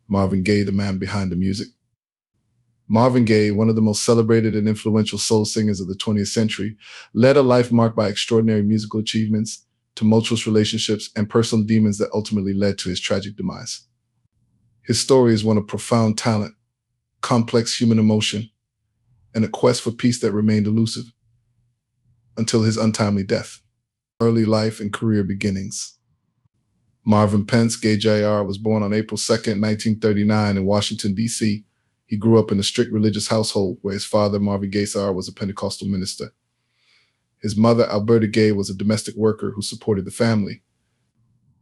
Marvin Gaye, the man behind the music. Marvin Gaye, one of the most celebrated and influential soul singers of the 20th century, led a life marked by extraordinary musical achievements, tumultuous relationships, and personal demons that ultimately led to his tragic demise. His story is one of profound talent, complex human emotion, and a quest for peace that remained elusive until his untimely death. Early life and career beginnings. Marvin Pence Gaye Jr. was born on April 2nd, 1939 in Washington, D.C. He grew up in a strict religious household where his father, Marvin Gaye Sr., was a Pentecostal minister. His mother, Alberta Gaye, was a domestic worker who supported the family.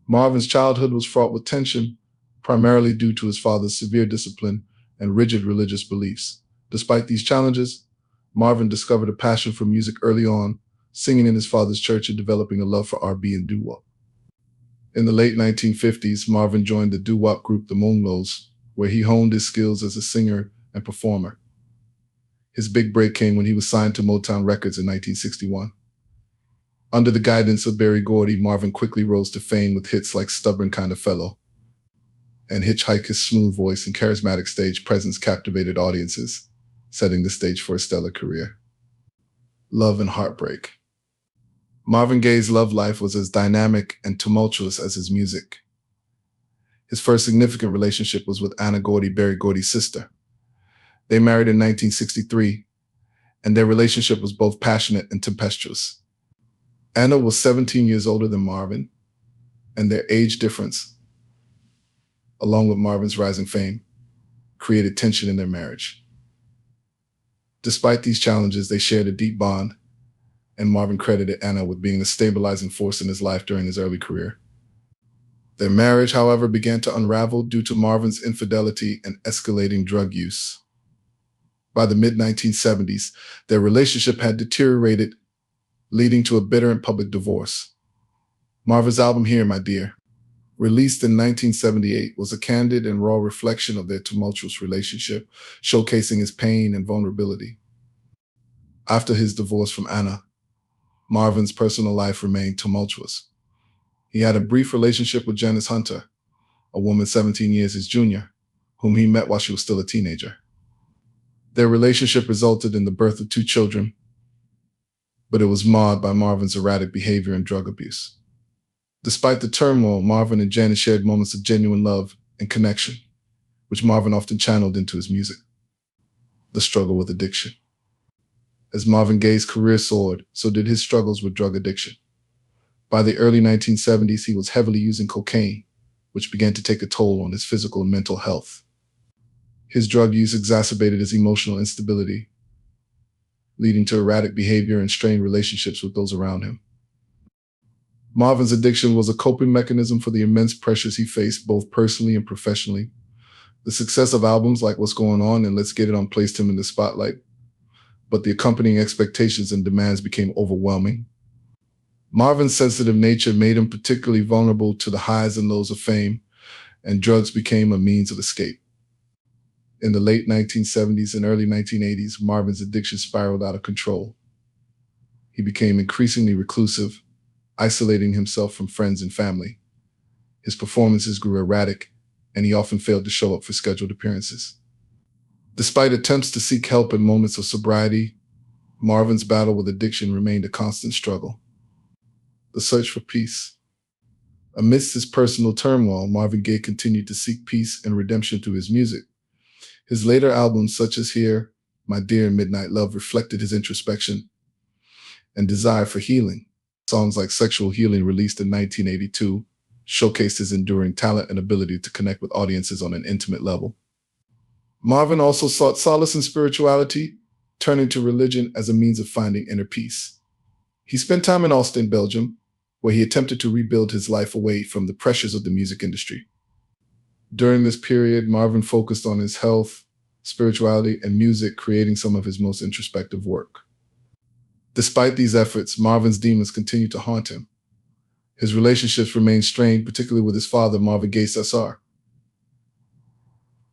Marvin's childhood was fraught with tension, primarily due to his father's severe discipline and rigid religious beliefs. Despite these challenges, Marvin discovered a passion for music early on, singing in his father's church and developing a love for R&B and doo-wop. In the late 1950s, Marvin joined the doo-wop group The Mongols, where he honed his skills as a singer and performer. His big break came when he was signed to Motown Records in 1961. Under the guidance of Berry Gordy, Marvin quickly rose to fame with hits like Stubborn Kind of Fellow and Hitchhike. His smooth voice and charismatic stage presence captivated audiences, setting the stage for a stellar career. Love and heartbreak. Marvin Gaye's love life was as dynamic and tumultuous as his music. His first significant relationship was with Anna Gordy, Berry Gordy's sister. They married in 1963, and their relationship was both passionate and tempestuous. Anna was 17 years older than Marvin, and their age difference, along with Marvin's rising fame, created tension in their marriage. Despite these challenges, they shared a deep bond, and Marvin credited Anna with being the stabilizing force in his life during his early career. Their marriage, however, began to unravel due to Marvin's infidelity and escalating drug use. By the mid-1970s, their relationship had deteriorated, leading to a bitter and public divorce. Marvin's album Here, My Dear, released in 1978, was a candid and raw reflection of their tumultuous relationship, showcasing his pain and vulnerability. After his divorce from Anna, Marvin's personal life remained tumultuous. He had a brief relationship with Janice Hunter, a woman 17 years his junior, whom he met while she was still a teenager. Their relationship resulted in the birth of 2 children, but it was marred by Marvin's erratic behavior and drug abuse. Despite the turmoil, Marvin and Janice shared moments of genuine love and connection, which Marvin often channeled into his music. The struggle with addiction. As Marvin Gaye's career soared, so did his struggles with drug addiction. By the early 1970s, he was heavily using cocaine, which began to take a toll on his physical and mental health. His drug use exacerbated his emotional instability, leading to erratic behavior and strained relationships with those around him. Marvin's addiction was a coping mechanism for the immense pressures he faced both personally and professionally. The success of albums like What's Going On and Let's Get It On placed him in the spotlight, but the accompanying expectations and demands became overwhelming. Marvin's sensitive nature made him particularly vulnerable to the highs and lows of fame, and drugs became a means of escape. In the late 1970s and early 1980s, Marvin's addiction spiraled out of control. He became increasingly reclusive, isolating himself from friends and family. His performances grew erratic, and he often failed to show up for scheduled appearances. Despite attempts to seek help in moments of sobriety, Marvin's battle with addiction remained a constant struggle. The search for peace. Amidst his personal turmoil, Marvin Gaye continued to seek peace and redemption through his music. His later albums, such as Here, My Dear, and Midnight Love, reflected his introspection and desire for healing. Songs like Sexual Healing, released in 1982, showcased his enduring talent and ability to connect with audiences on an intimate level. Marvin also sought solace in spirituality, turning to religion as a means of finding inner peace. He spent time in Ostend, Belgium, where he attempted to rebuild his life away from the pressures of the music industry. During this period, Marvin focused on his health, spirituality, and music, creating some of his most introspective work. Despite these efforts, Marvin's demons continued to haunt him. His relationships remained strained, particularly with his father, Marvin Gaye Sr.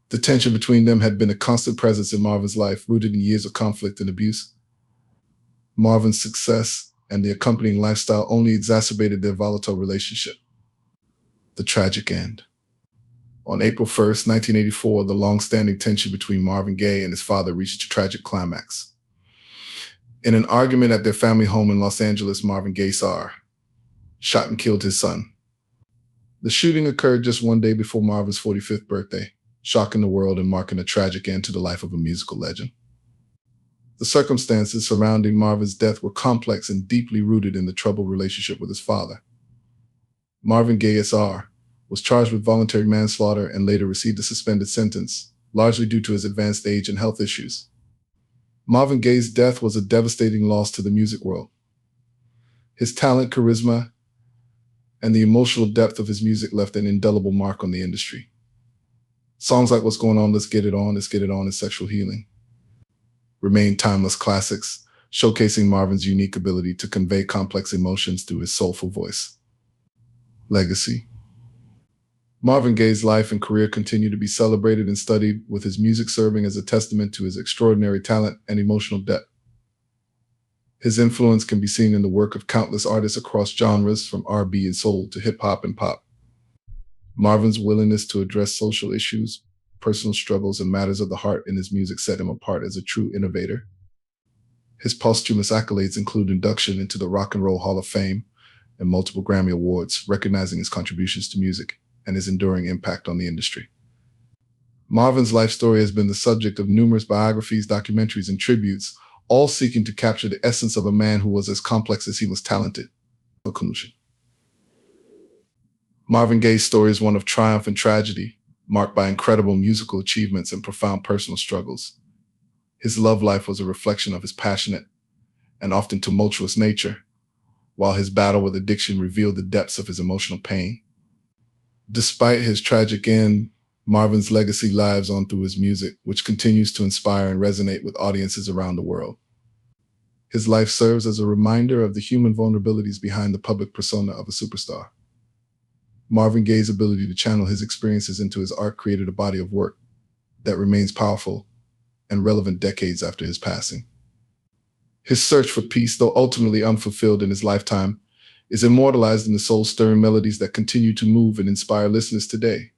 The tension between them had been a constant presence in Marvin's life, rooted in years of conflict and abuse. Marvin's success and the accompanying lifestyle only exacerbated their volatile relationship. The tragic end. On April 1st, 1984, the long-standing tension between Marvin Gaye and his father reached a tragic climax. In an argument at their family home in Los Angeles, Marvin Gaye Sr. shot and killed his son. The shooting occurred just one day before Marvin's 45th birthday, shocking the world and marking a tragic end to the life of a musical legend. The circumstances surrounding Marvin's death were complex and deeply rooted in the troubled relationship with his father. Marvin Gaye Sr. was charged with voluntary manslaughter and later received a suspended sentence, largely due to his advanced age and health issues. Marvin Gaye's death was a devastating loss to the music world. His talent, charisma, and the emotional depth of his music left an indelible mark on the industry. Songs like What's Going On, Let's Get It On, and Sexual Healing remain timeless classics, showcasing Marvin's unique ability to convey complex emotions through his soulful voice. Legacy. Marvin Gaye's life and career continue to be celebrated and studied, with his music serving as a testament to his extraordinary talent and emotional depth. His influence can be seen in the work of countless artists across genres, from R&B and soul to hip-hop and pop. Marvin's willingness to address social issues, personal struggles, and matters of the heart in his music set him apart as a true innovator. His posthumous accolades include induction into the Rock and Roll Hall of Fame and multiple Grammy Awards, recognizing his contributions to music and his enduring impact on the industry. Marvin's life story has been the subject of numerous biographies, documentaries, and tributes, all seeking to capture the essence of a man who was as complex as he was talented. Marvin Gaye's story is one of triumph and tragedy, marked by incredible musical achievements and profound personal struggles. His love life was a reflection of his passionate and often tumultuous nature, while his battle with addiction revealed the depths of his emotional pain. Despite his tragic end, Marvin's legacy lives on through his music, which continues to inspire and resonate with audiences around the world. His life serves as a reminder of the human vulnerabilities behind the public persona of a superstar. Marvin Gaye's ability to channel his experiences into his art created a body of work that remains powerful and relevant decades after his passing. His search for peace, though ultimately unfulfilled in his lifetime, is immortalized in the soul-stirring melodies that continue to move and inspire listeners today.